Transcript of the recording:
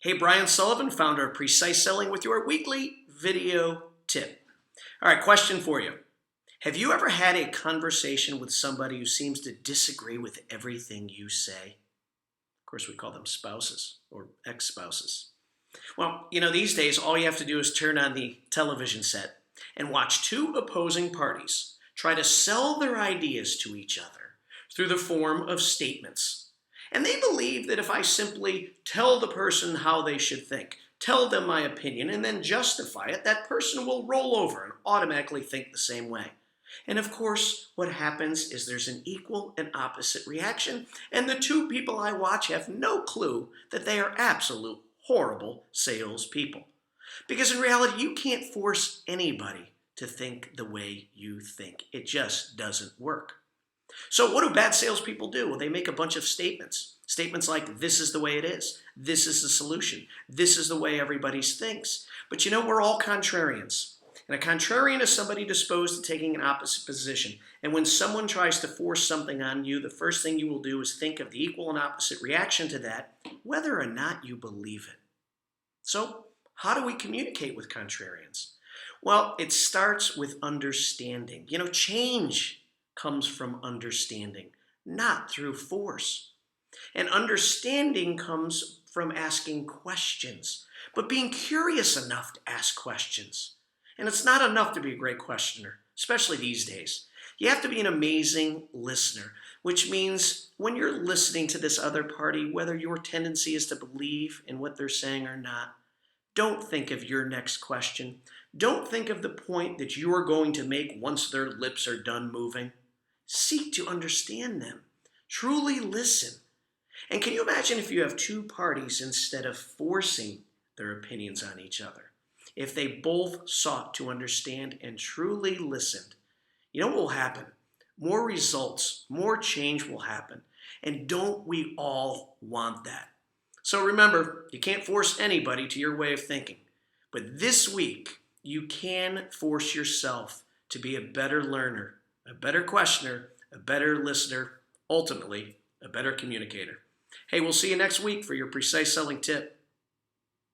Hey, Brian Sullivan, founder of Precise Selling, with your weekly video tip. All right, question for you. Have you ever had a conversation with somebody who seems to disagree with everything you say? Of course, we call them spouses or ex-spouses. Well, these days, all you have to do is turn on the television set and watch two opposing parties try to sell their ideas to each other through the form of statements. And they believe that if I simply tell the person how they should think, tell them my opinion, and then justify it, that person will roll over and automatically think the same way. And of course, what happens is there's an equal and opposite reaction, and the two people I watch have no clue that they are absolute horrible salespeople. Because in reality, you can't force anybody to think the way you think. It just doesn't work. So what do bad salespeople do? Well, they make a bunch of statements. Statements like, this is the way it is. This is the solution. This is the way everybody thinks. But we're all contrarians. And a contrarian is somebody disposed to taking an opposite position. And when someone tries to force something on you, the first thing you will do is think of the equal and opposite reaction to that, whether or not you believe it. So how do we communicate with contrarians? Well, it starts with understanding. Change comes from understanding, not through force. And understanding comes from asking questions, but being curious enough to ask questions. And it's not enough to be a great questioner, especially these days. You have to be an amazing listener, which means when you're listening to this other party, whether your tendency is to believe in what they're saying or not, don't think of your next question. Don't think of the point that you're going to make once their lips are done moving. Seek to understand them. Truly listen. And can you imagine if you have two parties instead of forcing their opinions on each other? If they both sought to understand and truly listened, what will happen? More results, more change will happen. And don't we all want that? So remember, you can't force anybody to your way of thinking. But this week, you can force yourself to be a better learner, a better questioner, a better listener, ultimately, a better communicator. Hey, we'll see you next week for your Precise Selling tip.